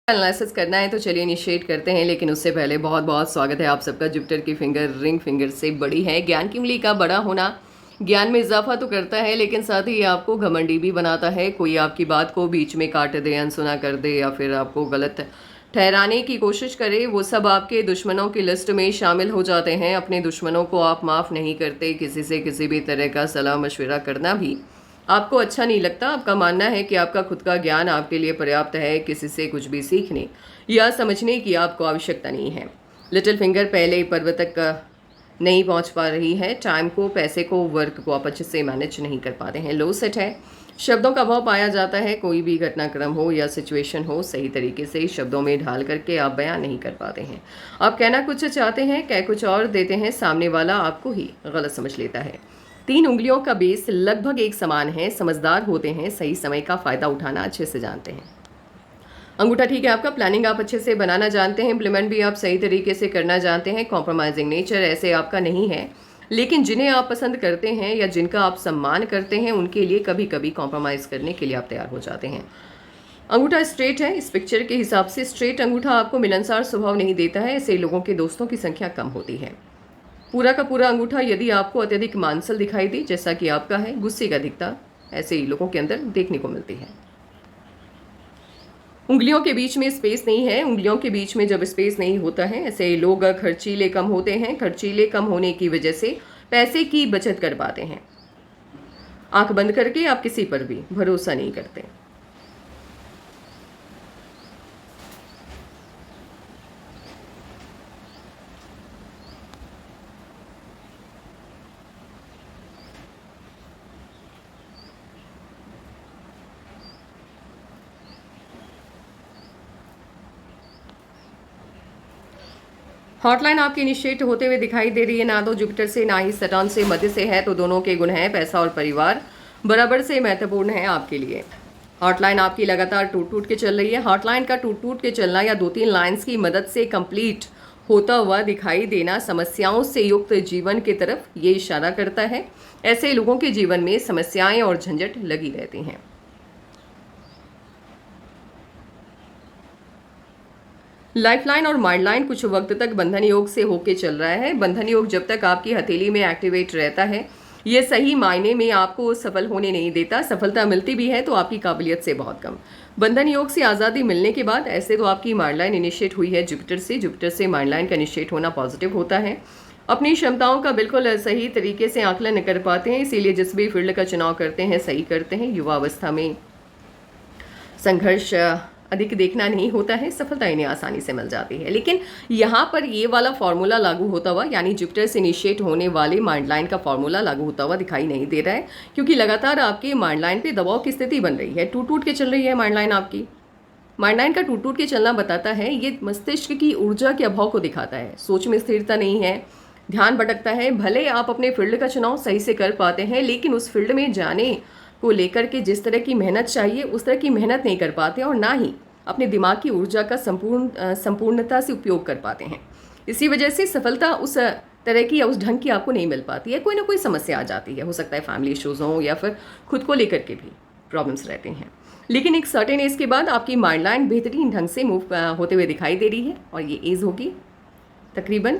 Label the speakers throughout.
Speaker 1: Analysis करना है तो चलिए इनिशिएट करते हैं, लेकिन उससे पहले बहुत बहुत स्वागत है आप सबका। जुपिटर की फिंगर रिंग फिंगर से बड़ी है। ज्ञान की उंगली का बड़ा होना ज्ञान में इजाफा तो करता है, लेकिन साथ ही आपको घमंडी भी बनाता है। कोई आपकी बात को बीच में काट दे, अनसुना कर दे या फिर आपको गलत ठहराने की कोशिश करे, वो सब आपके दुश्मनों की लिस्ट में शामिल हो जाते हैं। अपने दुश्मनों को आप माफ़ नहीं करते। किसी से किसी भी तरह का सलाह मशवरा करना भी आपको अच्छा नहीं लगता। आपका मानना है कि आपका खुद का ज्ञान आपके लिए पर्याप्त है, किसी से कुछ भी सीखने या समझने की आपको आवश्यकता नहीं है। लिटिल फिंगर पहले पर्वत तक नहीं पहुंच पा रही है। टाइम को, पैसे को, वर्क को आप अच्छे से मैनेज नहीं कर पाते हैं। लो सेट है। शब्दों का अभाव पाया जाता है। कोई भी घटनाक्रम हो या सिचुएशन हो, सही तरीके से शब्दों में ढाल करके आप बयान नहीं कर पाते हैं। आप कहना कुछ चाहते हैं, कह कुछ और देते हैं, सामने वाला आपको ही गलत समझ लेता है। 3 उंगलियों का बेस लगभग एक समान है। समझदार होते हैं, सही समय का फ़ायदा उठाना अच्छे से जानते हैं। अंगूठा ठीक है आपका। प्लानिंग आप अच्छे से बनाना जानते हैं। इम्प्लीमेंट भी आप सही तरीके से करना जानते हैं। कॉम्प्रोमाइजिंग नेचर ऐसे आपका नहीं है, लेकिन जिन्हें आप पसंद करते हैं या जिनका आप सम्मान करते हैं उनके लिए कभी कभी कॉम्प्रोमाइज़ करने के लिए आप तैयार हो जाते हैं। अंगूठा स्ट्रेट है। इस पिक्चर के हिसाब से स्ट्रेट अंगूठा आपको मिलनसार स्वभाव नहीं देता है। ऐसे लोगों के दोस्तों की संख्या कम होती है। पूरा का पूरा अंगूठा यदि आपको अत्यधिक मांसल दिखाई दे, जैसा कि आपका है, गुस्से का अधिकता ऐसे ही लोगों के अंदर देखने को मिलती है। उंगलियों के बीच में स्पेस नहीं है। उंगलियों के बीच में जब स्पेस नहीं होता है, ऐसे लोग खर्चीले कम होते हैं। खर्चीले कम होने की वजह से पैसे की बचत कर पाते हैं। आंख बंद करके आप किसी पर भी भरोसा नहीं करते। हॉटलाइन आपकी इनिशिएट होते हुए दिखाई दे रही है। ना तो जुपिटर से, ना ही सटर्न से, मध्य से है, तो दोनों के गुण हैं। पैसा और परिवार बराबर से महत्वपूर्ण है आपके लिए। हॉटलाइन आपकी लगातार टूट टूट के चल रही है। हॉटलाइन का टूट टूट के चलना या 2-3 लाइंस की मदद से कंप्लीट होता हुआ दिखाई देना समस्याओं से युक्त जीवन की तरफ ये इशारा करता है। ऐसे लोगों के जीवन में समस्याएं और झंझट लगी रहती हैं। लाइफलाइन और माइंडलाइन कुछ वक्त तक बंधन योग से होके चल रहा है। बंधन योग जब तक आपकी हथेली में एक्टिवेट रहता है, ये सही मायने में आपको सफल होने नहीं देता। सफलता मिलती भी है तो आपकी काबिलियत से बहुत कम। बंधन योग से आज़ादी मिलने के बाद ऐसे तो आपकी माइंडलाइन इनिशिएट हुई है जुपिटर से। जुपिटर से माइंडलाइन का इनिशिएट होना पॉजिटिव होता है। अपनी क्षमताओं का बिल्कुल सही तरीके से आकलन कर पाते हैं, इसीलिए जिस भी फील्ड का चुनाव करते हैं सही करते हैं। युवा अवस्था में संघर्ष अधिक देखना नहीं होता है, सफलता इन्हें आसानी से मिल जाती है। लेकिन यहाँ पर ये वाला फॉर्मूला लागू होता हुआ, यानी जुपिटर से इनिशिएट होने वाले माइंडलाइन का फॉर्मूला लागू होता हुआ दिखाई नहीं दे रहा है, क्योंकि लगातार आपके माइंडलाइन पे दबाव की स्थिति बन रही है। टूट टूट के चल रही है माइंडलाइन आपकी। माइंडलाइन का टूट टूट के चलना बताता है, ये मस्तिष्क की ऊर्जा के अभाव को दिखाता है। सोच में स्थिरता नहीं है, ध्यान भटकता है। भले आप अपने फील्ड का चुनाव सही से कर पाते हैं, लेकिन उस फील्ड में जाने को लेकर के जिस तरह की मेहनत चाहिए उस तरह की मेहनत नहीं कर पाते, और ना ही अपने दिमाग की ऊर्जा का संपूर्णता से उपयोग कर पाते हैं। इसी वजह से सफलता उस तरह की या उस ढंग की आपको नहीं मिल पाती है। कोई ना कोई समस्या आ जाती है। हो सकता है फैमिली इश्यूज हों या फिर खुद को लेकर के भी प्रॉब्लम्स रहते हैं। लेकिन एक सर्टेन एज के बाद आपकी माइंडलाइन बेहतरीन ढंग से मूव होते हुए दिखाई दे रही है, और ये एज होगी तकरीबन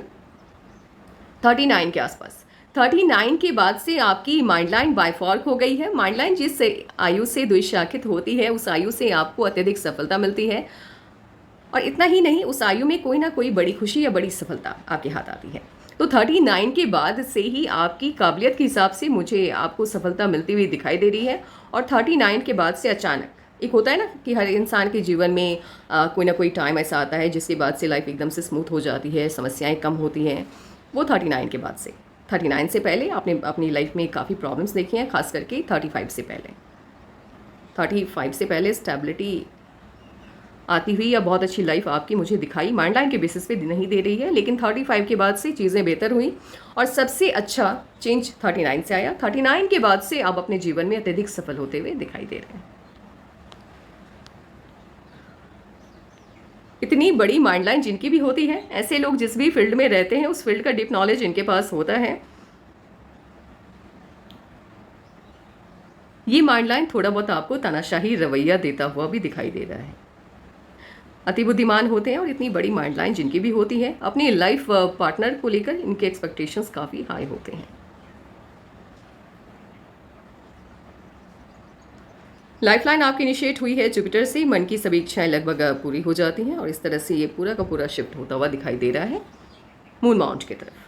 Speaker 1: 39 के आसपास। 39 के बाद से आपकी माइंडलाइन बायफॉर्क हो गई है। माइंडलाइन जिस आयु से द्विशाखित होती है उस आयु से आपको अत्यधिक सफलता मिलती है, और इतना ही नहीं, उस आयु में कोई ना कोई बड़ी खुशी या बड़ी सफलता आपके हाथ आती है। तो 39 के बाद से ही आपकी काबिलियत के हिसाब से मुझे आपको सफलता मिलती हुई दिखाई दे रही है। और 39 के बाद से अचानक एक होता है ना कि हर इंसान के जीवन में कोई ना कोई टाइम ऐसा आता है जिसके बाद से लाइफ एकदम से स्मूथ हो जाती है, समस्याएं कम होती हैं। वो 39 के बाद से। 39 से पहले आपने अपनी लाइफ में काफ़ी प्रॉब्लम्स देखी हैं, खास करके 35 से पहले। 35 से पहले स्टेबिलिटी आती हुई या बहुत अच्छी लाइफ आपकी मुझे दिखाई माइंडलाइन के बेसिस पे नहीं दे रही है, लेकिन 35 के बाद से चीज़ें बेहतर हुई, और सबसे अच्छा चेंज 39 से आया। 39 के बाद से आप अपने जीवन में अत्यधिक सफल होते हुए दिखाई दे रहे हैं। इतनी बड़ी माइंडलाइन जिनकी भी होती है, ऐसे लोग जिस भी फील्ड में रहते हैं उस फील्ड का डीप नॉलेज इनके पास होता है। ये माइंडलाइन थोड़ा बहुत आपको तानाशाही रवैया देता हुआ भी दिखाई दे रहा है। अति बुद्धिमान होते हैं और इतनी बड़ी माइंड लाइन जिनकी भी होती है, अपनी लाइफ पार्टनर को लेकर इनके एक्सपेक्टेशंस काफ़ी हाई होते हैं। लाइफलाइन आपकी इनिशिएट हुई है जुपिटर से, मन की सभी इच्छाएं लगभग पूरी हो जाती हैं और इस तरह से ये पूरा का पूरा शिफ्ट होता हुआ दिखाई दे रहा है मून माउंट की तरफ।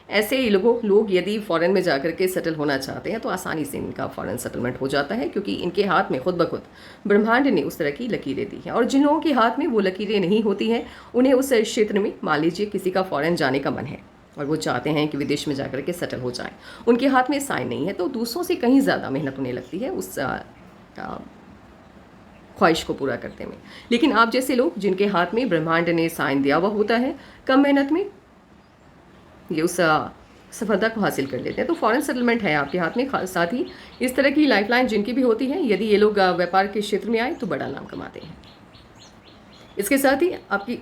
Speaker 1: ऐसे ही लोग यदि फॉरेन में जाकर के सेटल होना चाहते हैं तो आसानी से इनका फॉरेन सेटलमेंट हो जाता है, क्योंकि इनके हाथ में खुद ब खुद ब्रह्मांड ने उस तरह की लकीरें दी हैं। और जिन लोगों के हाथ में वो लकीरें नहीं होती हैं, उन्हें उस क्षेत्र में, मान लीजिए किसी का फॉरेन जाने का मन है और वो चाहते हैं कि विदेश में जाकर के सेटल हो जाए, उनके हाथ में साइन नहीं है, तो दूसरों से कहीं ज़्यादा मेहनत उन्हें लगती है उस ख्वाहिश को पूरा करते में। लेकिन आप जैसे लोग जिनके हाथ में ब्रह्मांड ने साइन दिया हुआ होता है, कम मेहनत में ये उस सफलता को हासिल कर लेते हैं। तो फॉरेन सेटलमेंट है आपके हाथ में। साथ ही इस तरह की लाइफलाइन जिनकी भी होती है, यदि ये लोग व्यापार के क्षेत्र में आए तो बड़ा नाम कमाते हैं। इसके साथ ही आपकी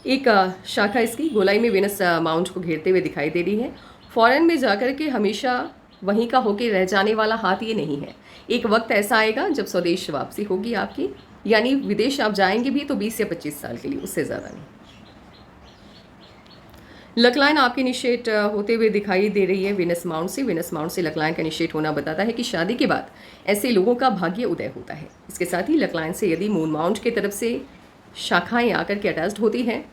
Speaker 1: एक शाखा इसकी गोलाई में वेनस माउंट को घेरते हुए दिखाई दे रही है। फॉरेन में जाकर के हमेशा वहीं का होके रह जाने वाला हाथ ये नहीं है। एक वक्त ऐसा आएगा जब स्वदेश वापसी होगी आपकी, यानी विदेश आप जाएंगे भी तो 20 या 25 साल के लिए, उससे ज़्यादा नहीं। लकलाइन आपकी इनिशिएट होते हुए दिखाई दे रही है वेनस माउंट से। वेनस माउंट से लकलाइन का इनिशिएट होना बताता है कि शादी के बाद ऐसे लोगों का भाग्य उदय होता है। इसके साथ ही लकलाइन से यदि मून माउंट की तरफ से शाखाएं आकर के अटैच्ड होती हैं,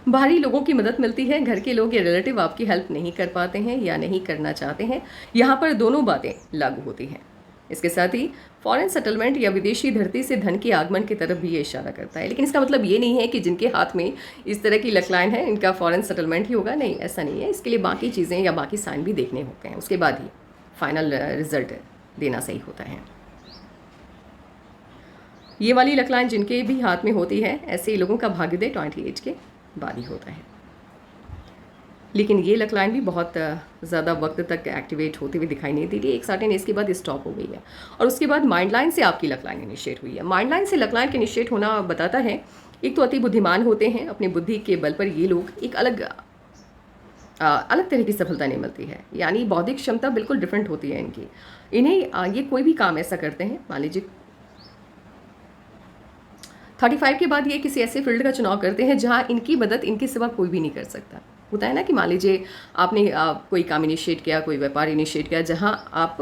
Speaker 1: बाहरी लोगों की मदद मिलती है, घर के लोग या रिलेटिव आपकी हेल्प नहीं कर पाते हैं या नहीं करना चाहते हैं, यहाँ पर दोनों बातें लागू होती हैं। इसके साथ ही फॉरेन सेटलमेंट या विदेशी धरती से धन के आगमन की तरफ भी ये इशारा करता है। लेकिन इसका मतलब ये नहीं है कि जिनके हाथ में इस तरह की लकलाइन है इनका फॉरेन सेटलमेंट ही होगा, नहीं, ऐसा नहीं है। इसके लिए बाकी चीज़ें या बाकी साइन भी देखने होते हैं, उसके बाद ही फाइनल रिजल्ट देना सही होता है। ये वाली लकलाइन जिनके भी हाथ में होती है, ऐसे लोगों का भाग्योदय 20 एज के बाद ही होता है। लेकिन ये लकलाइन भी बहुत ज़्यादा वक्त तक एक्टिवेट होती हुई दिखाई नहीं दे रही है। एक सर्टेन एज के बाद स्टॉप हो गई है। और उसके बाद माइंड लाइन से आपकी लकलाइन इनिशिएट हुई है। माइंड लाइन से लकलाइन के इनिशिएट होना बताता है, एक तो अति बुद्धिमान होते हैं, अपनी बुद्धि के बल पर ये लोग एक अलग तरह की सफलता नहीं मिलती है, यानी बौद्धिक क्षमता बिल्कुल डिफरेंट होती है इनकी। इन्हें ये कोई भी काम ऐसा करते हैं, मान लीजिए 35 के बाद ये किसी ऐसे फील्ड का चुनाव करते हैं जहाँ इनकी मदद इनके सिवा कोई भी नहीं कर सकता। होता है ना कि मान लीजिए आपने कोई काम इनिशिएट किया, कोई व्यापार इनिशिएट किया, जहाँ आप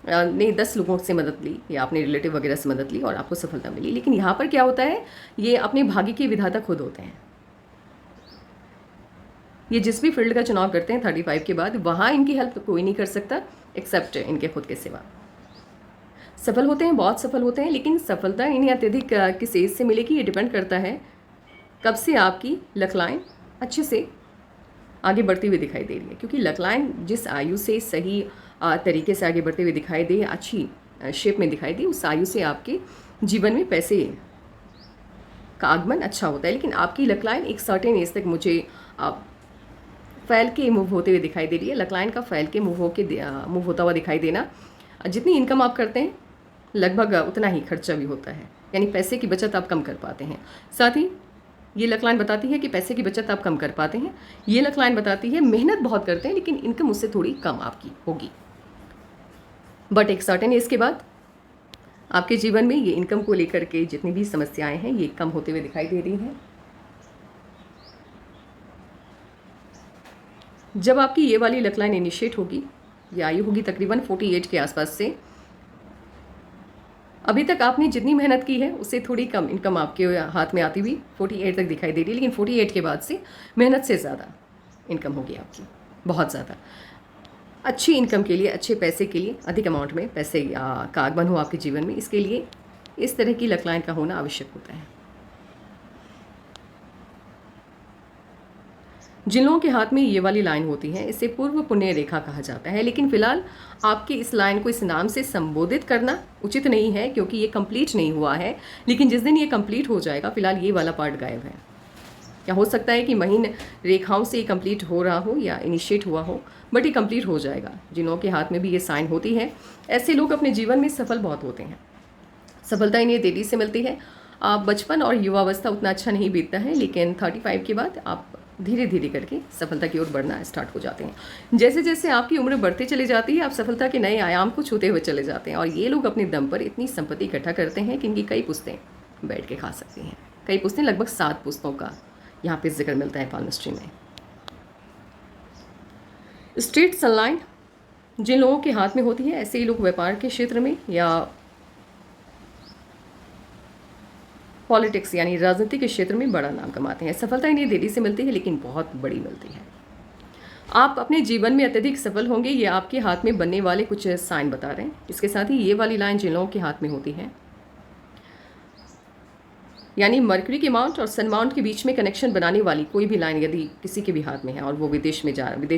Speaker 1: ने 10 लोगों से मदद ली या अपने रिलेटिव वगैरह से मदद ली और आपको सफलता मिली। लेकिन यहाँ पर क्या होता है, ये अपने भाग्य के विधाता खुद होते हैं। ये जिस भी फील्ड का चुनाव करते हैं 35 के बाद, वहाँ इनकी हेल्प कोई नहीं कर सकता एक्सेप्ट इनके खुद के सिवा। सफल होते हैं, बहुत सफल होते हैं, लेकिन सफलता इन्हें अत्यधिक किस एज से मिलेगी ये डिपेंड करता है कब से आपकी लकलाइन अच्छे से आगे बढ़ती हुई दिखाई दे रही है। क्योंकि लकलाइन जिस आयु से सही तरीके से आगे बढ़ते हुए दिखाई दे, अच्छी शेप में दिखाई दे, उस आयु से आपके जीवन में पैसे का आगमन अच्छा होता है। लेकिन आपकी लकलाइन एक सर्टेन एज तक मुझे फैल के मूव होते हुए दिखाई दे रही है। लकलाइन का फैल के मूव होता हुआ दिखाई देना, जितनी इनकम आप करते हैं लगभग उतना ही खर्चा भी होता है, यानी पैसे की बचत आप कम कर पाते हैं। साथ ही ये लकलाइन बताती है कि पैसे की बचत आप कम कर पाते हैं। ये लकलाइन बताती है मेहनत बहुत करते हैं लेकिन इनकम उससे थोड़ी कम आपकी होगी। बट एक सर्टेन एज के बाद आपके जीवन में ये इनकम को लेकर के जितनी भी समस्याएं हैं ये कम होते हुए दिखाई दे रही हैं। जब आपकी ये वाली लकलाइन इनिशिएट होगी, ये आयु होगी तकरीबन 48 के आसपास से, अभी तक आपने जितनी मेहनत की है उससे थोड़ी कम इनकम आपके हाथ में आती हुई 48 तक दिखाई दे रही है। लेकिन 48 के बाद से मेहनत से ज़्यादा इनकम होगी आपकी, बहुत ज़्यादा। अच्छी इनकम के लिए, अच्छे पैसे के लिए, अधिक अमाउंट में पैसे का आगमन हो आपके जीवन में, इसके लिए इस तरह की लकलाइन का होना आवश्यक होता है। जिन लोगों के हाथ में ये वाली लाइन होती है इसे पूर्व पुण्य रेखा कहा जाता है। लेकिन फिलहाल आपकी इस लाइन को इस नाम से संबोधित करना उचित नहीं है क्योंकि ये कंप्लीट नहीं हुआ है। लेकिन जिस दिन ये कंप्लीट हो जाएगा, फिलहाल ये वाला पार्ट गायब है। क्या हो सकता है कि महीन रेखाओं से ये कंप्लीट हो रहा हो या इनिशिएट हुआ हो, बट ये कंप्लीट हो जाएगा। जिन लोगों के हाथ में भी ये साइन होती है, ऐसे लोग अपने जीवन में सफल बहुत होते हैं। सफलता इन्हें देरी से मिलती है। बचपन और युवावस्था उतना अच्छा नहीं बीतता है, लेकिन 35 के बाद आप धीरे धीरे करके सफलता की ओर बढ़ना स्टार्ट हो जाते हैं। जैसे जैसे आपकी उम्र बढ़ती चली जाती है, आप सफलता के नए आयाम को छूते हुए चले जाते हैं। और ये लोग अपने दम पर इतनी संपत्ति इकट्ठा करते हैं कि इनकी कई पुश्तें बैठ के खा सकती हैं। कई पुस्तकें, लगभग 7 पुस्तकों का यहाँ पे जिक्र मिलता है पाल्मिस्ट्री में। स्ट्रेट सनलाइन जिन लोगों के हाथ में होती है, ऐसे ही लोग व्यापार के क्षेत्र में या पॉलिटिक्स यानी राजनीति के क्षेत्र में बड़ा नाम कमाते हैं। सफलता इन्हें देरी से मिलती है लेकिन बहुत बड़ी मिलती है। आप अपने जीवन में अत्यधिक सफल होंगे, ये आपके हाथ में बनने वाले कुछ साइन बता रहे हैं। इसके साथ ही ये वाली लाइन जिन लोगों के हाथ में होती है, यानी मरकरी के माउंट और सन माउंट के बीच में कनेक्शन बनाने वाली कोई भी लाइन यदि किसी के भी हाथ में है और वो विदेश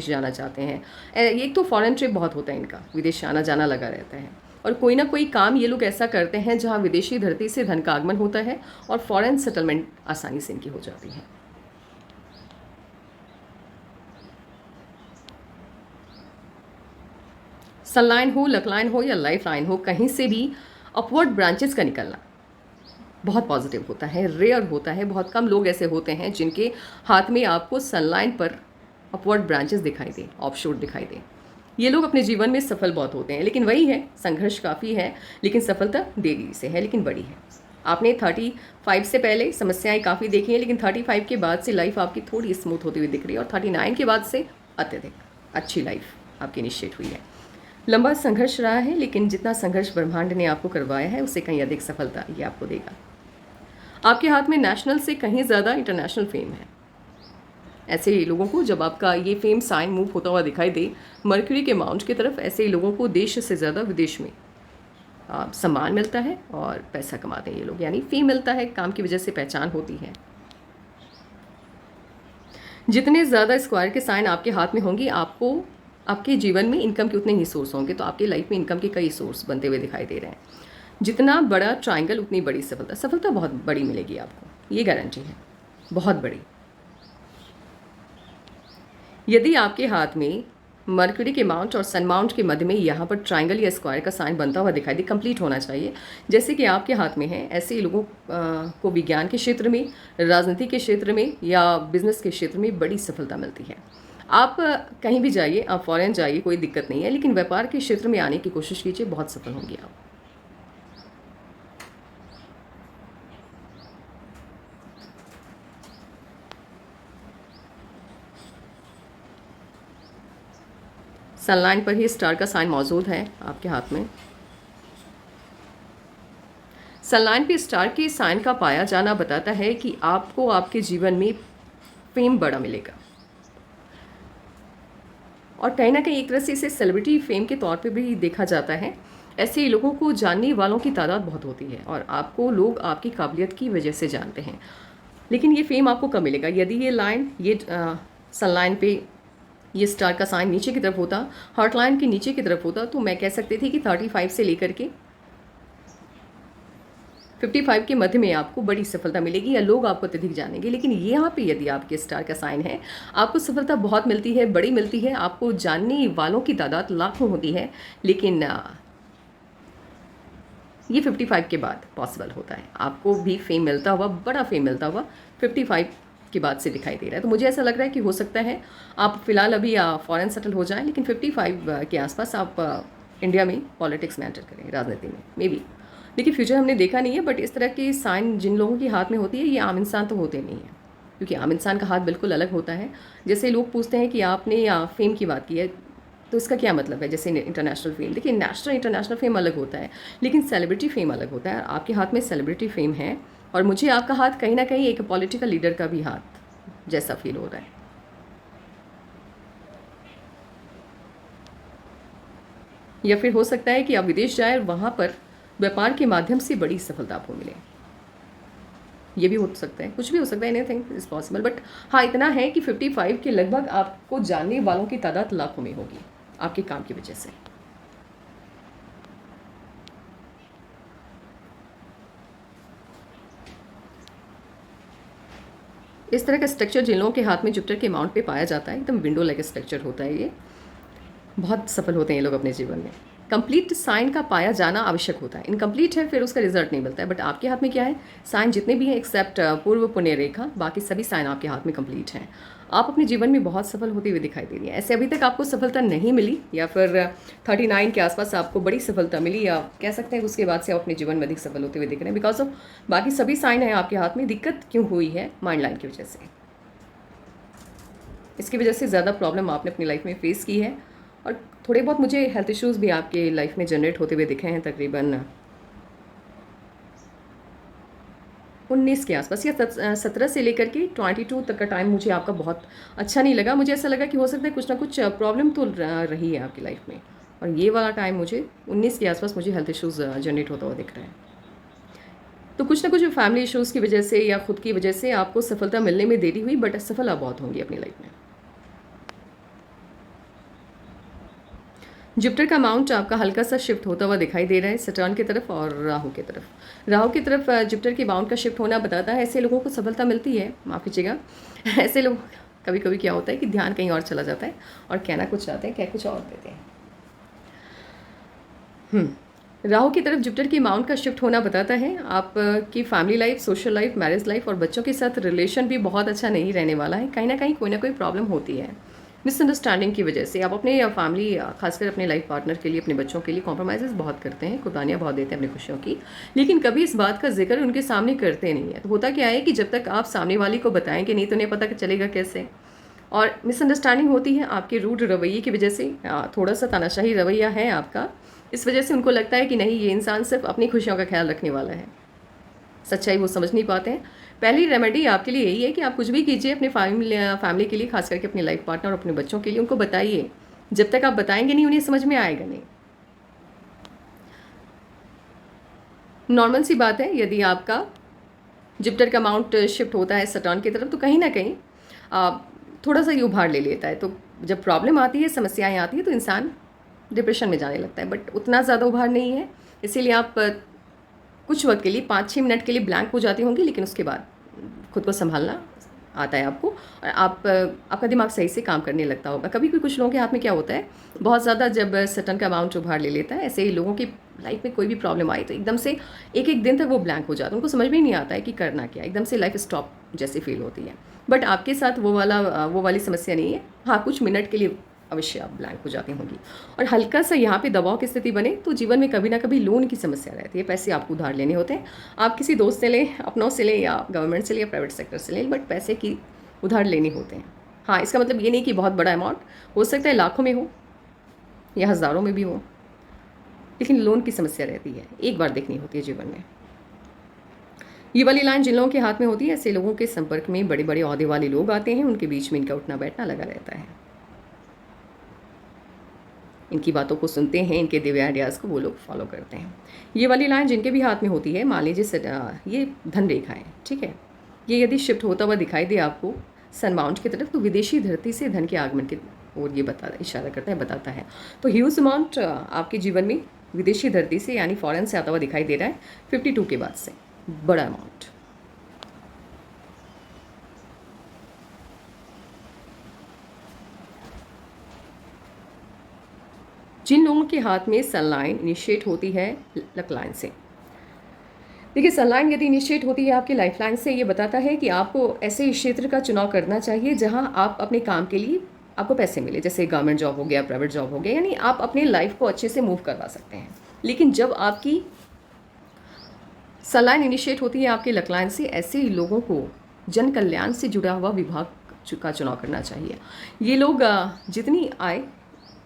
Speaker 1: जाना चाहते हैं, एक तो फॉरेन ट्रिप बहुत होता है इनका, विदेश आना जाना लगा रहता है, और कोई ना कोई काम ये लोग ऐसा करते हैं जहाँ विदेशी धरती से धन का आगमन होता है और फॉरेन सेटलमेंट आसानी से इनकी हो जाती है। सनलाइन हो, लकलाइन हो या लाइफ लाइन हो, कहीं से भी अपवर्ड ब्रांचेस का निकलना बहुत पॉजिटिव होता है, रेयर होता है। बहुत कम लोग ऐसे होते हैं जिनके हाथ में आपको सनलाइन पर अपवर्ड ब्रांचेस दिखाई दें, ऑफशोर दिखाई दें। ये लोग अपने जीवन में सफल बहुत होते हैं, लेकिन वही है, संघर्ष काफ़ी है, लेकिन सफलता देरी से है लेकिन बड़ी है। आपने 35 से पहले समस्याएं काफ़ी देखी हैं, लेकिन 35 के बाद से लाइफ आपकी थोड़ी स्मूथ होती हुई दिख रही है, और 39 के बाद से अत्यधिक अच्छी लाइफ आपकी निश्चित हुई है। लंबा संघर्ष रहा है, लेकिन जितना संघर्ष ब्रह्मांड ने आपको करवाया है उससे कहीं अधिक सफलता ये आपको देगा। आपके हाथ में नेशनल से कहीं ज़्यादा इंटरनेशनल फेम है। ऐसे ही लोगों को, जब आपका ये फेम साइन मूव होता हुआ दिखाई दे मरकरी के माउंट की तरफ, ऐसे ही लोगों को देश से ज़्यादा विदेश में सम्मान मिलता है और पैसा कमाते हैं ये लोग, यानी फेम मिलता है, काम की वजह से पहचान होती है। जितने ज़्यादा स्क्वायर के साइन आपके हाथ में होंगी, आपको आपके जीवन में इनकम के उतने ही सोर्स होंगे, तो आपकी लाइफ में इनकम के कई सोर्स बनते हुए दिखाई दे रहे हैं। जितना बड़ा ट्रायंगल उतनी बड़ी सफलता बहुत बड़ी मिलेगी आपको, ये गारंटी है, बहुत बड़ी। यदि आपके हाथ में मरकरी के माउंट और सन माउंट के मध्य में यहाँ पर ट्रायंगल या स्क्वायर का साइन बनता हुआ दिखाई दे, कंप्लीट होना चाहिए, जैसे कि आपके हाथ में है, ऐसे ही लोगों को विज्ञान के क्षेत्र में, राजनीति के क्षेत्र में या बिजनेस के क्षेत्र में बड़ी सफलता मिलती है। आप कहीं भी जाइए, आप फॉरेन जाइए, कोई दिक्कत नहीं है, लेकिन व्यापार के क्षेत्र में आने की कोशिश कीजिए, बहुत सफल होंगे आप। सनलाइन पर ही स्टार का साइन मौजूद है आपके हाथ में। सनलाइन पे स्टार के साइन का पाया जाना बताता है कि आपको आपके जीवन में फेम बड़ा मिलेगा, और कहीं ना कहीं एक तरह से इसे सेलिब्रिटी फेम के तौर पे भी देखा जाता है। ऐसे ही लोगों को जानने वालों की तादाद बहुत होती है और आपको लोग आपकी काबिलियत की वजह से जानते हैं, लेकिन ये फेम आपको कब मिलेगा? यदि ये लाइन, ये सनलाइन पे ये स्टार का साइन नीचे की तरफ होता, हार्ट लाइन के नीचे की तरफ होता, तो मैं कह सकती थी कि 35 से लेकर के 55 के मध्य में आपको बड़ी सफलता मिलेगी या लोग आपको अत्यधिक जानेंगे। लेकिन यहाँ पे यदि आपके स्टार का साइन है, आपको सफलता बहुत मिलती है, बड़ी मिलती है, आपको जानने वालों की तादाद लाखों होती है, लेकिन ये 55 के बाद पॉसिबल होता है। आपको भी फेम मिलता हुआ, बड़ा फेम मिलता हुआ 55 के बाद से दिखाई दे रहा है। तो मुझे ऐसा लग रहा है कि हो सकता है आप फिलहाल अभी फॉरेन सेटल हो जाएं, लेकिन 55 के आसपास आप इंडिया में पॉलिटिक्स में एंटर करें, राजनीति में मे बी। लेकिन फ्यूचर हमने देखा नहीं है, बट इस तरह की साइन जिन लोगों के हाथ में होती है, ये आम इंसान तो होते नहीं हैं, क्योंकि आम इंसान का हाथ बिल्कुल अलग होता है। जैसे लोग पूछते हैं कि आपने फेम की बात की है, तो इसका क्या मतलब है? जैसे इंटरनेशनल फेम, देखिए नेशनल इंटरनेशनल फेम अलग होता है, लेकिन सेलिब्रिटी फेम अलग होता है। आपके हाथ में सेलिब्रिटी फेम है, और मुझे आपका हाथ कहीं ना कहीं एक पॉलिटिकल लीडर का भी हाथ जैसा फील हो रहा है। या फिर हो सकता है कि आप विदेश जाएं, वहाँ पर व्यापार के माध्यम से बड़ी सफलता आपको मिले, ये भी हो सकता है, कुछ भी हो सकता है, एनीथिंग इज पॉसिबल। बट हाँ, इतना है कि 55 के लगभग आपको जानने वालों की तादाद लाखों में होगी आपके काम की वजह से। इस तरह का स्ट्रक्चर जिन लोगों के हाथ में जुपिटर के माउंट पे पाया जाता है, एकदम विंडो लाइक स्ट्रक्चर होता है, ये बहुत सफल होते हैं ये लोग अपने जीवन में। कंप्लीट साइन का पाया जाना आवश्यक होता है। इनकम्प्लीट है फिर उसका रिजल्ट नहीं मिलता है, बट आपके हाथ में क्या है, साइन जितने भी हैं एक्सेप्ट पूर्व पुण्य रेखा, बाकी सभी साइन आपके हाथ में कंप्लीट हैं। आप अपने जीवन में बहुत सफल होती हुई दिखाई दे रही है। ऐसे अभी तक आपको सफलता नहीं मिली या फिर 39 के आसपास आपको बड़ी सफलता मिली, या कह सकते हैं उसके बाद से आप अपने जीवन में अधिक सफल होते हुए दिख रहे हैं बिकॉज ऑफ बाकी सभी साइन है आपके हाथ में। दिक्कत क्यों हुई है, माइंड लाइन की वजह से। इसकी वजह से ज़्यादा प्रॉब्लम आपने अपनी लाइफ में फेस की है, और थोड़े बहुत मुझे हेल्थ इश्यूज़ भी आपके लाइफ में जनरेट होते हुए दिखे हैं तकरीबन 19 के आसपास, या 17 से लेकर के 22 तक का टाइम मुझे आपका बहुत अच्छा नहीं लगा। मुझे ऐसा लगा कि हो सकता है कुछ ना कुछ प्रॉब्लम तो रही है आपकी लाइफ में, और ये वाला टाइम मुझे 19 के आसपास मुझे हेल्थ इश्यूज़ जनरेट होता हुआ दिख रहा है। तो कुछ ना कुछ फैमिली इश्यूज़ की वजह से या खुद की वजह से आपको सफलता मिलने में देरी हुई, बट सफल आप बहुत होंगी अपनी लाइफ में। जुपिटर का माउंट आपका हल्का सा शिफ्ट होता हुआ दिखाई दे रहा है सटर्न की तरफ और राहु की तरफ। राहु की तरफ जुपिटर के माउंट का शिफ्ट होना बताता है ऐसे लोगों को सफलता मिलती है, माफ़ कीजिएगा। ऐसे लोग कभी कभी क्या होता है कि ध्यान कहीं और चला जाता है और कहना कुछ चाहते हैं, कह कुछ और देते हैं। राहु की तरफ जुपिटर की माउंट का शिफ्ट होना बताता है आपकी family life, social life, marriage life और बच्चों के साथ रिलेशन भी बहुत अच्छा नहीं रहने वाला है। कहीं ना कोई प्रॉब्लम होती है मिसअंडरस्टैंडिंग की वजह से। आप अपने फैमिली, खासकर अपने लाइफ पार्टनर के लिए, अपने बच्चों के लिए कॉम्प्रोमाइज़ बहुत करते हैं, कुर्बानियाँ बहुत देते हैं अपनी खुशियों की, लेकिन कभी इस बात का जिक्र उनके सामने करते नहीं है। तो होता क्या है कि जब तक आप सामने वाले को बताएंगे नहीं तो उन्हें पता चलेगा कैसे। और मिसअंडरस्टैंडिंग होती है आपके रूड रवैये की वजह से। थोड़ा सा तानाशाही रवैया है आपका, इस वजह से उनको लगता है कि नहीं, ये इंसान सिर्फ अपनी खुशियों का ख्याल रखने वाला है। सच्चाई वो समझ नहीं पाते हैं। पहली रेमेडी आपके लिए यही है कि आप कुछ भी कीजिए अपने फैमिली के लिए, खास करके अपने लाइफ पार्टनर और अपने बच्चों के लिए, उनको बताइए। जब तक आप बताएंगे नहीं उन्हें समझ में आएगा नहीं। नॉर्मल सी बात है, यदि आपका जुपिटर का माउंट शिफ्ट होता है सटर्न की तरफ तो कहीं ना कहीं थोड़ा सा ये उभार ले लेता है। तो जब प्रॉब्लम आती है, समस्याएं आती है तो इंसान डिप्रेशन में जाने लगता है, बट उतना ज़्यादा उभार नहीं है। इसीलिए आप कुछ वक्त के लिए 5-6 मिनट के लिए ब्लैंक हो जाती होंगी, लेकिन उसके बाद खुद को संभालना आता है आपको, और आपका दिमाग सही से काम करने लगता होगा। कभी भी कुछ लोगों के हाथ में क्या होता है, बहुत ज़्यादा जब सटन का माउंट उभार ले लेता है, ऐसे ही लोगों की लाइफ में कोई भी प्रॉब्लम आई तो एकदम से एक दिन तक वो ब्लैंक हो जाता है, उनको समझ में ही नहीं आता है कि करना क्या, एकदम से लाइफ स्टॉप जैसी फील होती है। बट आपके साथ वो वाली समस्या नहीं है। हाँ, कुछ मिनट के लिए अवश्य आप ब्लैंक हो जाती होंगी। और हल्का सा यहाँ पे दबाव की स्थिति बने तो जीवन में कभी ना कभी लोन की समस्या रहती है, पैसे आपको उधार लेने होते हैं। आप किसी दोस्त से लें, अपनों से लें, या गवर्नमेंट से लें, या प्राइवेट सेक्टर से लें, बट पैसे की उधार लेने होते हैं। हाँ, इसका मतलब ये नहीं कि बहुत बड़ा अमाउंट, हो सकता है लाखों में हो या हज़ारों में भी हो, लेकिन लोन की समस्या रहती है, एक बार देखनी होती है जीवन में। ये वाली लाइन जिन लोगों के हाथ में होती है, ऐसे लोगों के संपर्क में बड़े बड़े ओहदे वाले लोग आते हैं, उनके बीच में इनका उठना बैठना लगा रहता है। इनकी बातों को सुनते हैं, इनके दिव्य आइडियाज़ को वो लोग फॉलो करते हैं। ये वाली लाइन जिनके भी हाथ में होती है, मान लीजिए ये धन रेखा है, ठीक है, ये यदि शिफ्ट होता हुआ दिखाई दे आपको सन माउंट की तरफ तो विदेशी धरती से धन के आगमन की ओर ये इशारा करता है, बताता है। तो ह्यूज अमाउंट आपके जीवन में विदेशी धरती से यानी फॉरेन से आता हुआ दिखाई दे रहा है 52 के बाद से, बड़ा अमाउंट। जिन लोगों के हाथ में सन लाइन इनिशिएट होती है लक लाइन से, देखिए सन लाइन यदि इनिशिएट होती है आपकी लाइफ लाइन से, ये बताता है कि आपको ऐसे क्षेत्र का चुनाव करना चाहिए जहां आप अपने काम के लिए आपको पैसे मिले, जैसे गवर्नमेंट जॉब हो गया, प्राइवेट जॉब हो गया, यानी आप अपनी लाइफ को अच्छे से मूव करवा सकते हैं। लेकिन जब आपकी सन लाइन इनिशिएट होती है आपके लक लाइन से, ऐसे ही लोगों को जन कल्याण से जुड़ा हुआ विभाग का चुनाव करना चाहिए। ये लोग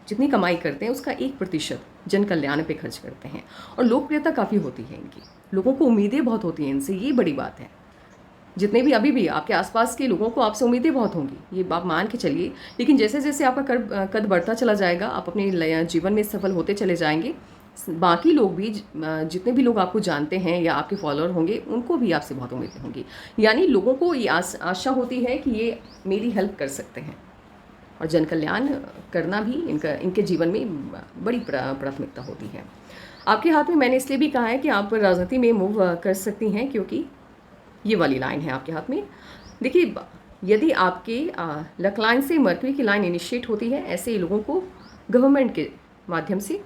Speaker 1: जितनी कमाई करते हैं उसका 1% जन कल्याण पे खर्च करते हैं, और लोकप्रियता काफ़ी होती है इनकी, लोगों को उम्मीदें बहुत होती हैं इनसे, ये बड़ी बात है। जितने भी अभी भी आपके आसपास के लोगों को आपसे उम्मीदें बहुत होंगी, ये आप मान के चलिए। लेकिन जैसे जैसे आपका कद बढ़ता चला जाएगा, आप अपने जीवन में सफल होते चले जाएंगे, बाकी लोग भी, जितने भी लोग आपको जानते हैं या आपके फॉलोअर होंगे, उनको भी आपसे बहुत उम्मीदें होंगी। यानी लोगों को ये आशा होती है कि ये मेरी हेल्प कर सकते हैं, और जन कल्याण करना भी इनके जीवन में बड़ी प्राथमिकता होती है। आपके हाथ में मैंने इसलिए भी कहा है कि आप राजनीति में मूव कर सकती हैं, क्योंकि ये वाली लाइन है आपके हाथ में। देखिए, यदि आपके लक लाइन से मरकरी की लाइन इनिशिएट होती है, ऐसे लोगों को गवर्नमेंट के माध्यम से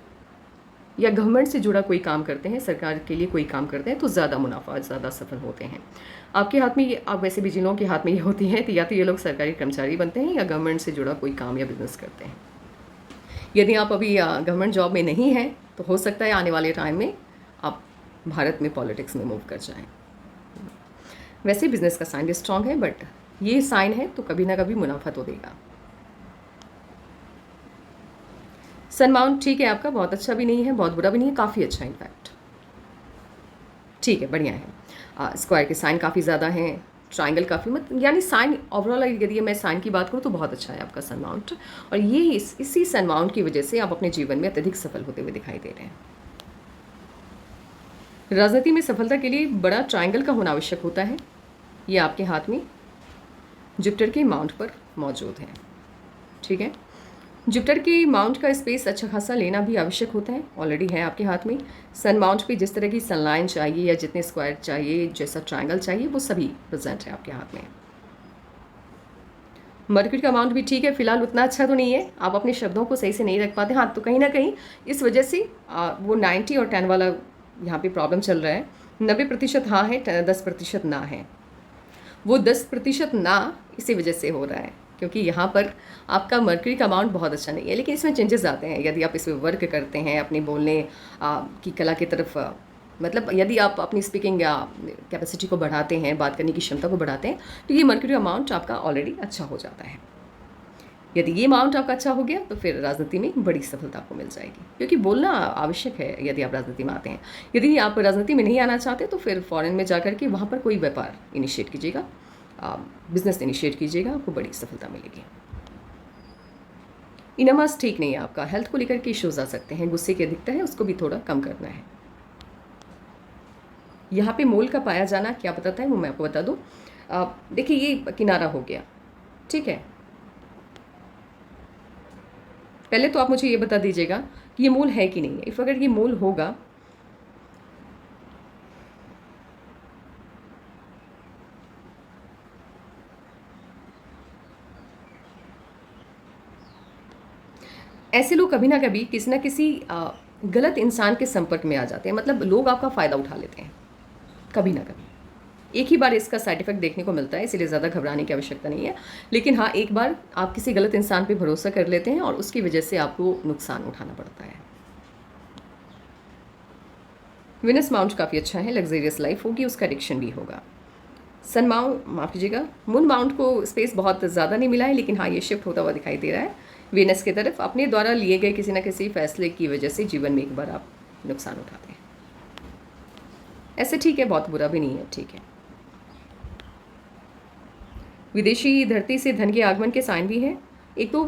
Speaker 1: या गवर्नमेंट से जुड़ा कोई काम करते हैं, सरकार के लिए कोई काम करते हैं, तो ज़्यादा मुनाफा, ज़्यादा सफल होते हैं। आपके हाथ में ये, आप वैसे भी जिन लोगों के हाथ में ये होती हैं, तो या तो ये लोग सरकारी कर्मचारी बनते हैं या गवर्नमेंट से जुड़ा कोई काम या बिजनेस करते हैं। यदि आप अभी गवर्नमेंट जॉब में नहीं हैं तो हो सकता है आने वाले टाइम में आप भारत में पॉलिटिक्स में मूव कर जाएं। वैसे बिजनेस का साइन स्ट्रांग है, बट ये साइन है तो कभी ना कभी मुनाफा तो देगा। सन माउंट ठीक है आपका, बहुत अच्छा भी नहीं है, बहुत बुरा भी नहीं है, काफ़ी अच्छा इनफैक्ट, ठीक है, बढ़िया है। स्क्वायर के साइन काफ़ी ज़्यादा हैं, ट्राइंगल काफ़ी यानी साइन ओवरऑल यदि मैं साइन की बात करूँ तो बहुत अच्छा है आपका सन माउंट। और ये इसी सन माउंट की वजह से आप अपने जीवन में अत्यधिक सफल होते हुए दिखाई दे रहे हैं। राजनीति में सफलता के लिए बड़ा ट्राइंगल का होना आवश्यक होता है। ये आपके हाथ में जुपिटर के माउंट पर मौजूद है, ठीक है। जुपिटर के माउंट का स्पेस अच्छा खासा लेना भी आवश्यक होता है, ऑलरेडी है आपके हाथ में। सन माउंट पे जिस तरह की सनलाइन चाहिए या जितने स्क्वायर चाहिए, जैसा ट्रायंगल चाहिए, वो सभी प्रेजेंट है आपके हाथ में। मर्क्यूरी का माउंट भी ठीक है, फिलहाल उतना अच्छा तो नहीं है, आप अपने शब्दों को सही से नहीं रख पाते। हाँ, तो कहीं ना कहीं इस वजह से वो 90 और 10 वाला यहाँ पे प्रॉब्लम चल रहा है। 90% हाँ है, 10% ना है। वो 10% ना इसी वजह से हो रहा है क्योंकि यहाँ पर आपका मर्क्यूरी का अमाउंट बहुत अच्छा नहीं है, लेकिन इसमें चेंजेस आते हैं यदि आप इसमें वर्क करते हैं, अपने बोलने की कला की तरफ, मतलब यदि आप अपनी स्पीकिंग या कैपेसिटी को बढ़ाते हैं, बात करने की क्षमता को बढ़ाते हैं, तो ये मर्क्यूरी अमाउंट आपका ऑलरेडी अच्छा हो जाता है। यदि ये अमाउंट आपका अच्छा हो गया तो फिर राजनीति में बड़ी सफलता आपको मिल जाएगी, क्योंकि बोलना आवश्यक है यदि आप राजनीति में आते हैं। यदि आप राजनीति में नहीं आना चाहते तो फिर फॉरेन में जाकर के वहाँ पर कोई व्यापार इनिशिएट कीजिएगा, बिजनेस इनिशिएट कीजिएगा, आपको बड़ी सफलता मिलेगी। इनमास ठीक नहीं है आपका, हेल्थ को लेकर के इश्यूज आ सकते हैं, गुस्से की अधिकता है, उसको भी थोड़ा कम करना है। यहाँ पे मोल का पाया जाना क्या बताता है वो मैं आपको बता दूँ। देखिए ये किनारा हो गया, ठीक है। पहले तो आप मुझे ये बता दीजिएगा कि ये मूल है कि नहीं है। इफ अगर ये मूल होगा ऐसे लोग कभी ना कभी किसी ना किसी गलत इंसान के संपर्क में आ जाते हैं, मतलब लोग आपका फ़ायदा उठा लेते हैं कभी ना कभी। एक ही बार इसका साइड इफेक्ट देखने को मिलता है, इसीलिए ज़्यादा घबराने की आवश्यकता नहीं है। लेकिन हाँ, एक बार आप किसी गलत इंसान पे भरोसा कर लेते हैं और उसकी वजह से आपको नुकसान उठाना पड़ता है। विनस माउंट काफ़ी अच्छा है, लग्जरियस लाइफ होगी, उसका एडिक्शन भी होगा। सन माउंट, माफ कीजिएगा, मून माउंट को स्पेस बहुत ज़्यादा नहीं मिला है, लेकिन हाँ ये शिफ्ट होता हुआ दिखाई दे रहा है वीनस की तरफ। अपने द्वारा लिए गए किसी न किसी फैसले की वजह से जीवन में एक बार आप नुकसान उठाते हैं। ऐसे ठीक है, बहुत बुरा भी नहीं है, ठीक है। विदेशी धरती से धन के आगमन के साइन भी हैं। एक तो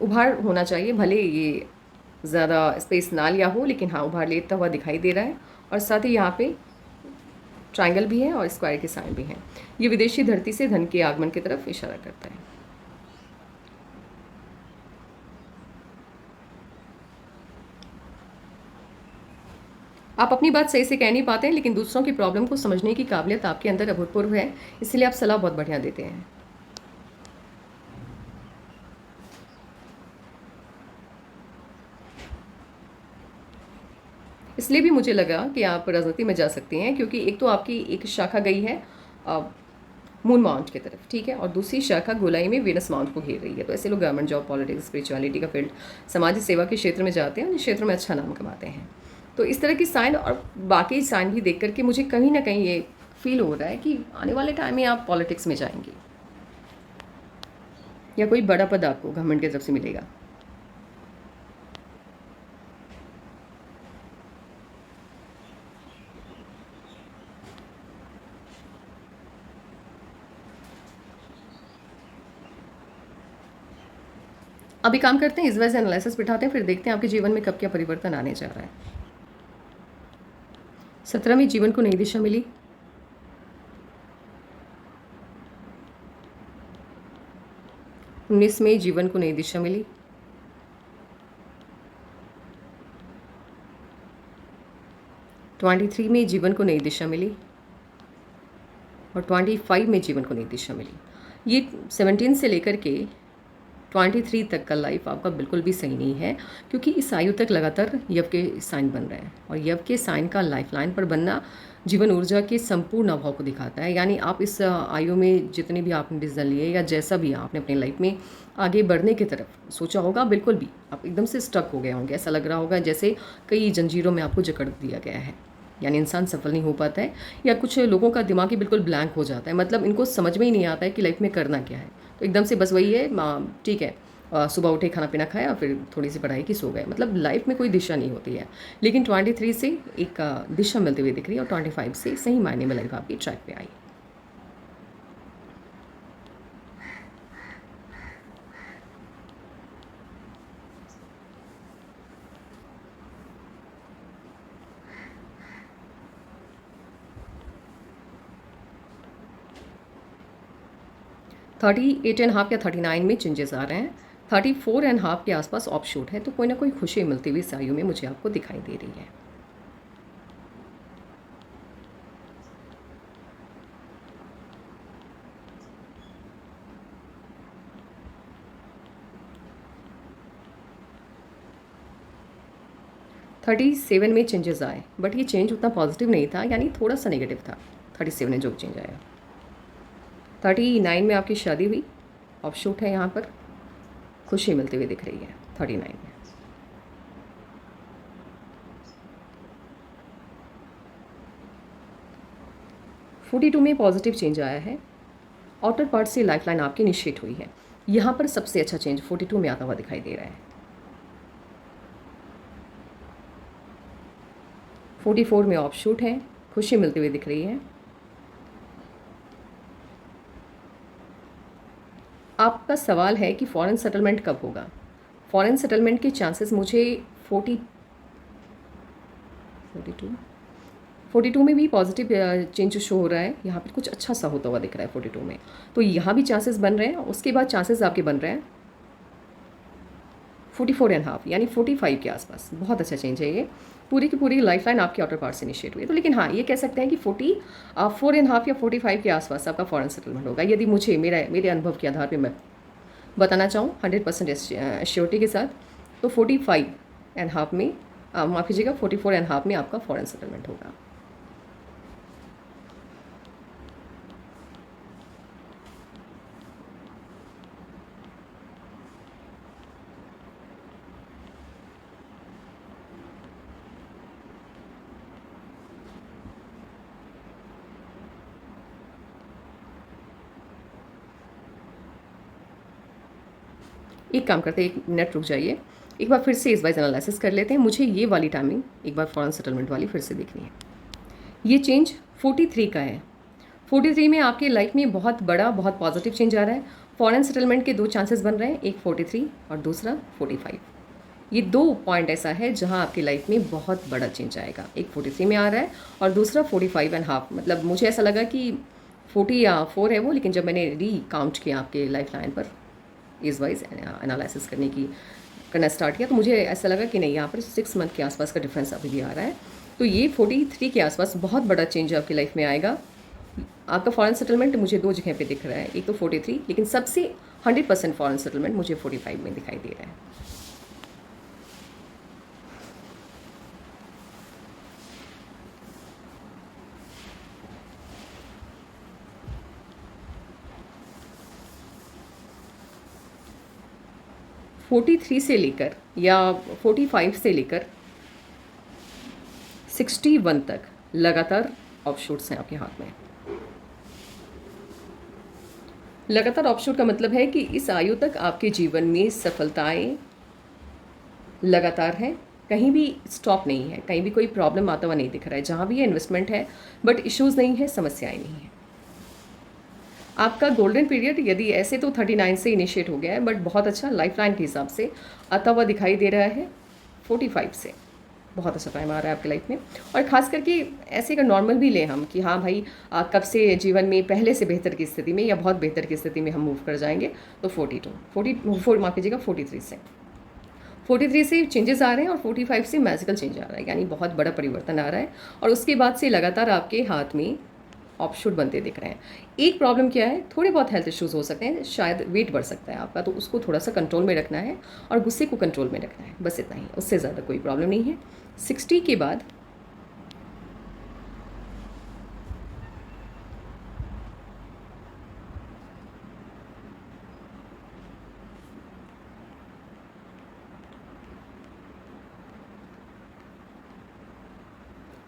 Speaker 1: उभार होना चाहिए, भले ये ज़्यादा स्पेस ना लिया हो, लेकिन हाँ उभार लेता हुआ दिखाई दे रहा है। और साथ ही यहाँ पे ट्रायंगल भी है और स्क्वायर के साइन भी हैं। ये विदेशी धरती से धन के आगमन की तरफ इशारा करता है। आप अपनी बात सही से कह नहीं पाते हैं, लेकिन दूसरों की प्रॉब्लम को समझने की काबिलियत आपके अंदर अभूतपूर्व है, इसलिए आप सलाह बहुत बढ़िया देते हैं। इसलिए भी मुझे लगा कि आप राजनीति में जा सकती हैं, क्योंकि एक तो आपकी एक शाखा गई है मून माउंट की तरफ, ठीक है, और दूसरी शाखा गोलाई में वीनस माउंट को घेर रही है। तो ऐसे लोग गवर्नमेंट जॉब, पॉलिटिक्स, स्पिरिचुअलिटी का फील्ड, समाज सेवा के क्षेत्र में जाते हैं और इस क्षेत्र में अच्छा नाम कमाते हैं। तो इस तरह की साइन और बाकी साइन भी देख करके मुझे कहीं ना कहीं ये फील हो रहा है कि आने वाले टाइम में आप पॉलिटिक्स में जाएंगे या कोई बड़ा पद आपको गवर्नमेंट की तरफ से मिलेगा। अभी काम करते हैं, इस वजह से एनालिसिस बिठाते हैं, फिर देखते हैं आपके जीवन में कब क्या परिवर्तन आने जा रहा है। 17 जीवन को नई दिशा मिली, 19 जीवन को नई दिशा मिली, 23 जीवन को नई दिशा मिली और 25 जीवन को नई दिशा मिली। ये 17 से लेकर के 23 तक का लाइफ आपका बिल्कुल भी सही नहीं है, क्योंकि इस आयु तक लगातार यव के साइन बन रहे हैं और यव के साइन का लाइफ लाइन पर बनना जीवन ऊर्जा के संपूर्ण अभाव को दिखाता है। यानी आप इस आयु में जितने भी आपने डिसीजन लिए या जैसा भी आपने अपनी लाइफ में आगे बढ़ने की तरफ सोचा होगा, बिल्कुल भी आप एकदम से स्टक हो गए होंगे। ऐसा लग रहा होगा जैसे कई जंजीरों में आपको जकड़ दिया गया है, यानी इंसान सफल नहीं हो पाता है, या कुछ लोगों का दिमाग ही बिल्कुल ब्लैंक हो जाता है, मतलब इनको समझ में ही नहीं आता है कि लाइफ में करना क्या है। तो एकदम से बस वही है, ठीक है, सुबह उठे, खाना पीना खाया, फिर थोड़ी सी पढ़ाई की, सो गए, मतलब लाइफ में कोई दिशा नहीं होती है। लेकिन 23 से एक दिशा मिलती हुई दिख रही है और 25 से सही मायने में लाइफ आपकी ट्रैक पे आई। थर्टी 8.5 या 39 में चेंजेस आ रहे हैं। 34.5 के आसपास ऑफ शूट है, तो कोई ना कोई खुशी मिलती हुई इस आयु में मुझे आपको दिखाई दे रही है। थर्टी 7 में चेंजेस आए, बट ये चेंज उतना पॉजिटिव नहीं था, यानी थोड़ा सा नेगेटिव था। 37 में जो चेंज आया। 39 में आपकी शादी हुई, ऑफ शूट है, यहाँ पर खुशी मिलती हुई दिख रही है 39 में। फोर्टी 42 में पॉजिटिव चेंज आया है, आउटर पार्ट से लाइफलाइन आपकी इनिशिएट हुई है। यहाँ पर सबसे अच्छा चेंज 42 में आता हुआ दिखाई दे रहा है। 44 में ऑफ शूट है, खुशी मिलती हुई दिख रही है। आपका सवाल है कि फॉरेन सेटलमेंट कब होगा। फॉरेन सेटलमेंट के चांसेस मुझे 42 में भी पॉजिटिव चेंज शो हो रहा है। यहाँ पर कुछ अच्छा सा होता हुआ दिख रहा है 42 में, तो यहाँ भी चांसेस बन रहे हैं। उसके बाद चांसेस आपके बन रहे हैं 44.5 यानी 45 के आसपास। बहुत अच्छा चेंज है ये। पूरी की पूरी लाइफ लाइन आपके आउटर पार्ट से इनिशिएट हुई है। तो लेकिन हाँ, ये कह सकते हैं कि 44.5 या 45 के आसपास आपका फॉरेन सेटलमेंट होगा। यदि मुझे मेरे अनुभव के आधार पर मैं बताना चाहूँ 100% एश्योरिटी के साथ, तो 45.5 में, माफ़ कीजिएगा, 44.5 में आपका फॉरेन सेटलमेंट होगा। एक काम करते हैं, 1 मिनट रुक जाइए, एक बार फिर से इस वाइज एनालिसिस कर लेते हैं। मुझे ये वाली टाइमिंग एक बार फॉरेन सेटलमेंट वाली फिर से देखनी है। ये चेंज 43 का है। 43 में आपके लाइफ में बहुत बड़ा, बहुत पॉजिटिव चेंज आ रहा है। फॉरेन सेटलमेंट के 2 चांसेस बन रहे हैं, एक 43 और दूसरा 45। ये 2 पॉइंट ऐसा है जहां आपकी लाइफ में बहुत बड़ा चेंज आएगा। एक 43 में आ रहा है और दूसरा 45.5। मतलब मुझे ऐसा लगा कि 44 है वो, लेकिन जब मैंने काउंट किया आपके लाइफ लाइन पर इस वाइज एनालिसिस करना स्टार्ट किया, तो मुझे ऐसा लगा कि नहीं, यहाँ पर 6 मंथ के आसपास का डिफरेंस अभी भी आ रहा है। तो ये 43 के आसपास बहुत बड़ा चेंज आपकी लाइफ में आएगा। आपका फॉरेन सेटलमेंट मुझे 2 जगह पे दिख रहा है, एक तो 43, लेकिन सबसे 100% फॉरेन सेटलमेंट मुझे 45 में दिखाई दे रहा है। (43) से लेकर या 45 से लेकर 61 तक लगातार ऑफशूट्स हैं आपके हाथ में। लगातार ऑफशूट का मतलब है कि इस आयु तक आपके जीवन में सफलताएं लगातार हैं, कहीं भी स्टॉप नहीं है, कहीं भी कोई प्रॉब्लम आता हुआ नहीं दिख रहा है। जहाँ भी ये इन्वेस्टमेंट है, बट इश्यूज़ नहीं है, समस्याएं नहीं है। आपका गोल्डन पीरियड यदि ऐसे तो 39 से इनिशिएट हो गया है, बट बहुत अच्छा लाइफ लाइन के हिसाब से आता हुआ दिखाई दे रहा है 45 से। बहुत अच्छा टाइम आ रहा है आपकी लाइफ में। और ख़ास करके ऐसे का नॉर्मल भी लें हम कि हाँ भाई, कब से जीवन में पहले से बेहतर की स्थिति में या बहुत बेहतर की स्थिति में हम मूव कर जाएंगे, तो 44 माफ कीजिएगा 43 से चेंजेस आ रहे हैं और 45 से मैजिकल चेंज आ रहा है, यानी बहुत बड़ा परिवर्तन आ रहा है। और उसके बाद से लगातार आपके हाथ में ऑफशूट बनते दिख रहे हैं। एक प्रॉब्लम क्या है, थोड़े बहुत हेल्थ इश्यूज़ हो सकते हैं, शायद वेट बढ़ सकता है आपका, तो उसको थोड़ा सा कंट्रोल में रखना है और गुस्से को कंट्रोल में रखना है, बस इतना ही, उससे ज़्यादा कोई प्रॉब्लम नहीं है। 60 के बाद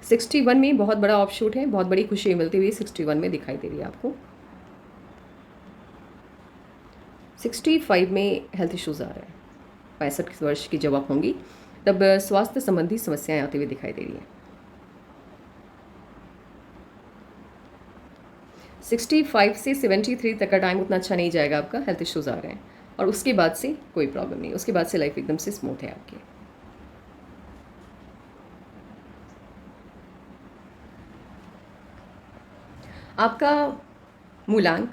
Speaker 1: 61 में बहुत बड़ा ऑफशूट है, बहुत बड़ी खुशी मिलती हुई 61 में दिखाई दे रही है आपको। 65 में हेल्थ इश्यूज़ आ रहे हैं, 65 वर्ष की जब आप होंगी तब स्वास्थ्य संबंधी समस्याएं आती हुई दिखाई दे रही हैं। 65 से 73 तक का टाइम उतना अच्छा नहीं जाएगा आपका, हेल्थ इश्यूज़ आ रहे हैं, और उसके बाद से कोई प्रॉब्लम नहीं, उसके बाद से लाइफ एकदम से स्मूथ है आपकी। आपका मूलांक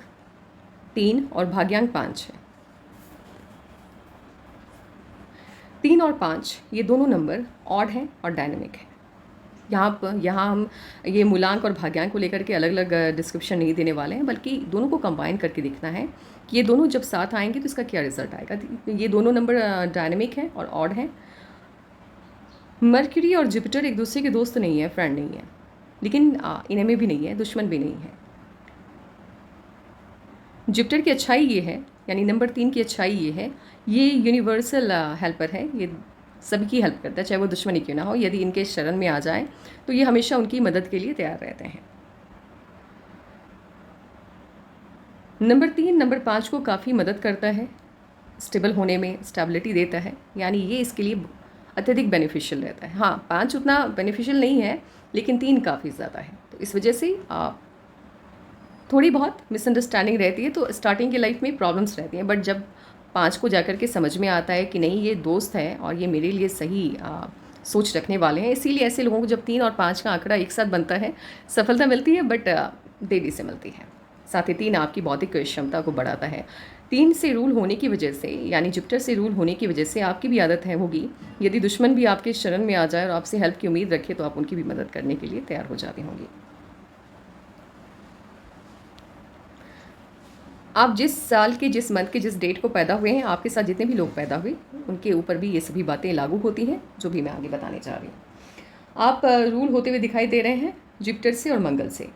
Speaker 1: 3 और भाग्यांक 5 है। 3 और 5 ये दोनों नंबर ऑड हैं और डायनेमिक है। यहाँ हम ये मूलांक और भाग्यांक को लेकर के अलग अलग डिस्क्रिप्शन नहीं देने वाले हैं, बल्कि दोनों को कंबाइन करके देखना है कि ये दोनों जब साथ आएंगे तो इसका क्या रिजल्ट आएगा। ये दोनों नंबर डायनेमिक हैं और ऑड हैं। मर्क्यूरी और जुपिटर एक दूसरे के दोस्त नहीं है, फ्रेंड नहीं है, लेकिन इनमें भी नहीं है, दुश्मन भी नहीं है। जुपिटर की अच्छाई ये है, यानी नंबर 3 की अच्छाई ये है, ये यूनिवर्सल हेल्पर है, ये सभी की हेल्प करता है, चाहे वो दुश्मनी क्यों ना हो। यदि इनके शरण में आ जाए तो ये हमेशा उनकी मदद के लिए तैयार रहते हैं। नंबर 3 नंबर 5 को काफ़ी मदद करता है, स्टेबल होने में स्टेबिलिटी देता है, यानी ये इसके लिए अत्यधिक बेनिफिशियल रहता है। हाँ, 5 उतना बेनिफिशियल नहीं है, लेकिन 3 काफ़ी ज़्यादा है, तो इस वजह से थोड़ी बहुत मिसअंडरस्टैंडिंग रहती है, तो स्टार्टिंग की लाइफ में प्रॉब्लम्स रहती हैं, बट जब 5 को जाकर के समझ में आता है कि नहीं, ये दोस्त है और ये मेरे लिए सही सोच रखने वाले हैं, इसीलिए ऐसे लोगों को जब 3 और 5 का आंकड़ा एक साथ बनता है, सफलता मिलती है, बट देरी से मिलती है। साथ ही 3 आपकी बौद्धिक क्षमता को बढ़ाता है। 3 से रूल होने की वजह से, यानी जुपिटर से रूल होने की वजह से आपकी भी आदत है होगी, यदि दुश्मन भी आपके शरण में आ जाए और आपसे हेल्प की उम्मीद रखे, तो आप उनकी भी मदद करने के लिए तैयार हो जाती होंगी। आप जिस साल के, जिस मंथ के, जिस डेट को पैदा हुए हैं, आपके साथ जितने भी लोग पैदा हुए उनके ऊपर भी ये सभी बातें लागू होती हैं, जो भी मैं आगे बताने जा रही हूँ। आप रूल होते हुए दिखाई दे रहे हैं जुपिटर से और मंगल से।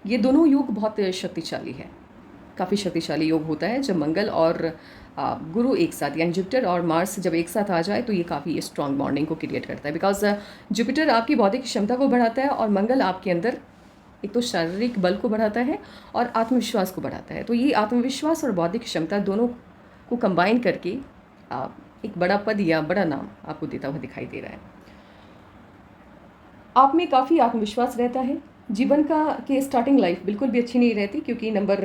Speaker 1: ये दोनों योग बहुत शक्तिशाली है, काफ़ी शक्तिशाली योग होता है जब मंगल और गुरु एक साथ, यानी जुपिटर और मार्स जब एक साथ आ जाए, तो ये काफ़ी स्ट्रॉन्ग बॉन्डिंग को क्रिएट करता है। बिकॉज जुपिटर आपकी बौद्धिक क्षमता को बढ़ाता है और मंगल आपके अंदर एक तो शारीरिक बल को बढ़ाता है और आत्मविश्वास को बढ़ाता है। तो ये आत्मविश्वास और बौद्धिक क्षमता दोनों को कंबाइन करके एक बड़ा पद या बड़ा नाम आपको देता हुआ दिखाई दे रहा है। आप में काफ़ी आत्मविश्वास रहता है। जीवन के स्टार्टिंग लाइफ बिल्कुल भी अच्छी नहीं रहती, क्योंकि नंबर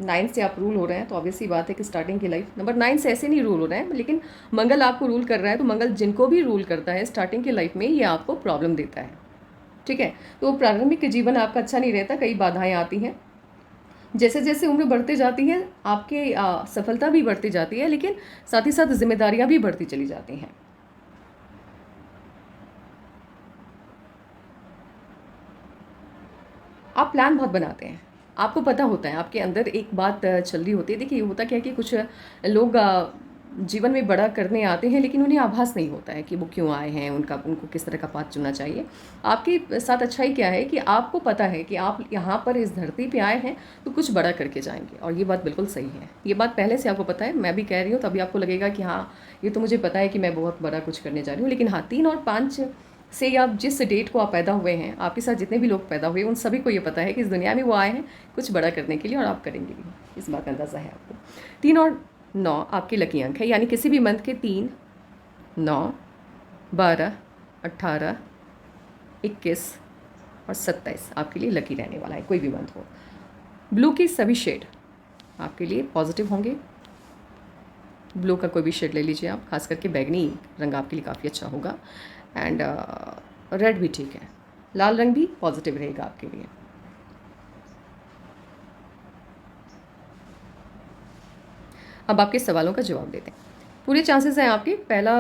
Speaker 1: 9 से आप रूल हो रहे हैं, तो ऑब्वियसली बात है कि स्टार्टिंग की लाइफ नंबर 9 से ऐसे नहीं रूल हो रहे हैं, लेकिन मंगल आपको रूल कर रहा है, तो मंगल जिनको भी रूल करता है स्टार्टिंग की लाइफ में, ये आपको प्रॉब्लम देता है। ठीक है, तो प्रारंभिक जीवन आपका अच्छा नहीं रहता, कई बाधाएं आती हैं। जैसे जैसे उम्र बढ़ते जाती है, आपके सफलता भी बढ़ती जाती है, लेकिन साथ ही साथ जिम्मेदारियां भी बढ़ती चली जाती हैं। आप प्लान बहुत बनाते हैं, आपको पता होता है, आपके अंदर एक बात चल रही होती है। देखिए, होता क्या है कि कुछ लोग जीवन में बड़ा करने आते हैं, लेकिन उन्हें आभास नहीं होता है कि वो क्यों आए हैं, उनको किस तरह का पाथ चुनना चाहिए। आपके साथ अच्छाई क्या है कि आपको पता है कि आप यहाँ पर इस धरती पे आए हैं तो कुछ बड़ा करके जाएंगे, और ये बात बिल्कुल सही है। ये बात पहले से आपको पता है, मैं भी कह रही हूँ, तभी आपको लगेगा कि हाँ, ये तो मुझे पता है कि मैं बहुत बड़ा कुछ करने जा रही हूँ। लेकिन हाँ, 3 और 5 से आप जिस डेट को आप पैदा हुए हैं, आपके साथ जितने भी लोग पैदा हुए, उन सभी को ये पता है कि इस दुनिया में वो आए हैं कुछ बड़ा करने के लिए, और आप करेंगे भी, इस बात का अंदाज़ा है आपको। 3 और 9 आपके लकी अंक है, यानी किसी भी मंथ के 3, 9, 12, 18, 21 और 27 आपके लिए लकी रहने वाला है, कोई भी मंथ हो। ब्लू की सभी शेड आपके लिए पॉजिटिव होंगे। ब्लू का कोई भी शेड ले लीजिए आप, खास करके बैगनी रंग आपके लिए काफ़ी अच्छा होगा, एंड रेड भी ठीक है। लाल रंग भी पॉजिटिव रहेगा आपके लिए। अब आपके सवालों का जवाब देते हैं। पूरे चांसेस हैं आपके, पहला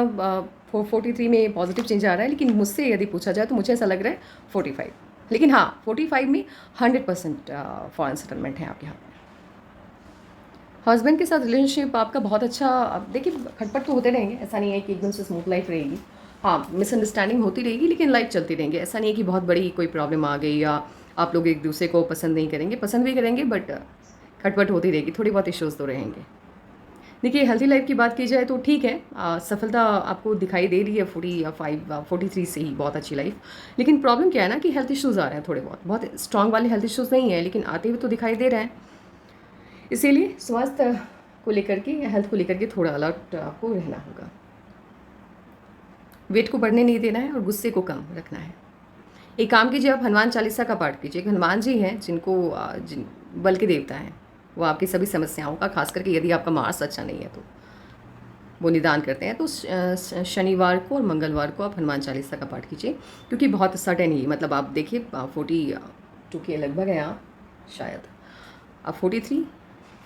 Speaker 1: 443 में पॉजिटिव चेंज आ रहा है, लेकिन मुझसे यदि पूछा जाए तो मुझे ऐसा लग रहा है 45, लेकिन हाँ 45 में 100% फॉरेन सेटलमेंट है आपके हाथ में। हस्बैंड के साथ रिलेशनशिप आपका बहुत अच्छा, अब देखिए खटपट तो होते रहेंगे, ऐसा नहीं है कि एकदम से स्मूथ लाइफ रहेगी। हाँ मिसअंडरस्टैंडिंग होती रहेगी लेकिन लाइफ चलती रहेंगी। ऐसा नहीं है कि बहुत बड़ी कोई प्रॉब्लम आ गई या आप लोग एक दूसरे को पसंद नहीं करेंगे, पसंद भी करेंगे बट खटपट होती रहेगी, थोड़ी बहुत इश्यूज़ तो रहेंगे। देखिए हेल्थी लाइफ की बात की जाए तो ठीक है, सफलता आपको दिखाई दे रही है 43 से ही, बहुत अच्छी लाइफ। लेकिन प्रॉब्लम क्या है ना कि हेल्थ इश्यूज़ आ रहे हैं थोड़े बहुत, बहुत स्ट्रॉन्ग वाले हेल्थ इश्यूज़ नहीं है लेकिन आते हुए तो दिखाई दे रहे हैं। इसीलिए स्वास्थ्य को लेकर के या हेल्थ को लेकर के थोड़ा अलर्ट आपको रहना होगा। वेट को बढ़ने नहीं देना है और गुस्से को कम रखना है। एक काम कीजिए, आप हनुमान चालीसा का पाठ कीजिए। एक हनुमान जी हैं जिनको जिन बल के देवता हैं, वो आपकी सभी समस्याओं का, खास करके यदि आपका मार्स अच्छा नहीं है तो वो निदान करते हैं। तो शनिवार को और मंगलवार को आप हनुमान चालीसा का पाठ कीजिए, क्योंकि बहुत सडन ही, मतलब आप देखिए 42 के लगभग हैं आप, शायद आप 43,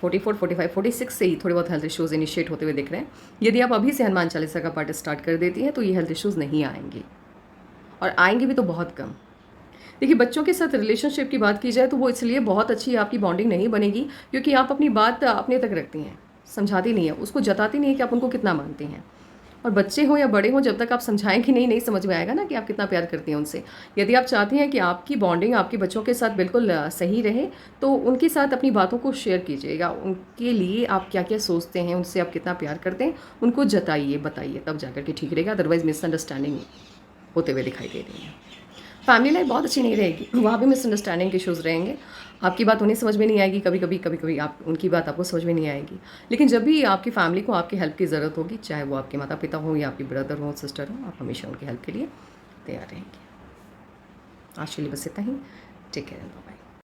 Speaker 1: 44, 45, 46 से ही थोड़े बहुत हेल्थ इश्यूज़ इनिशिएट होते हुए दिख रहे हैं। यदि आप अभी से हनुमान चालीसा का पाठ स्टार्ट कर देती हैं तो ये हेल्थ इश्यूज़ नहीं आएंगे, और आएंगे भी तो बहुत कम। देखिए बच्चों के साथ रिलेशनशिप की बात की जाए तो वो इसलिए बहुत अच्छी आपकी बॉन्डिंग नहीं बनेगी क्योंकि आप अपनी बात अपने तक रखती हैं, समझाती नहीं है, उसको जताती नहीं है कि आप उनको कितना मानती हैं। और बच्चे हों या बड़े हों, जब तक आप समझाएंगे नहीं समझ में आएगा ना कि आप कितना प्यार करती हैं उनसे। यदि आप चाहती हैं कि आपकी बॉन्डिंग आपके बच्चों के साथ बिल्कुल सही रहे तो उनके साथ अपनी बातों को शेयर कीजिएगा। उनके लिए आप क्या क्या सोचते हैं, उनसे आप कितना प्यार करते हैं, उनको जताइए, बताइए, तब जाकर के ठीक रहेगा। अदरवाइज़ मिसअंडरस्टैंडिंग होते हुए दिखाई दे रही है। फैमिली लाइफ बहुत अच्छी नहीं रहेगी, वहाँ भी मिसअंडरस्टैंडिंग के इश्यूज़ रहेंगे। आपकी बात उन्हें समझ में नहीं आएगी, कभी कभी आप उनकी बात आपको समझ में नहीं आएगी। लेकिन जब भी आपकी फैमिली को आपकी हेल्प की ज़रूरत होगी, चाहे वो आपके माता पिता हों या आपके ब्रदर हों, सिस्टर हों, आप हमेशा उनकी हेल्प के लिए तैयार रहेंगे। आज के लिए बस इतना ही। Take care, bye.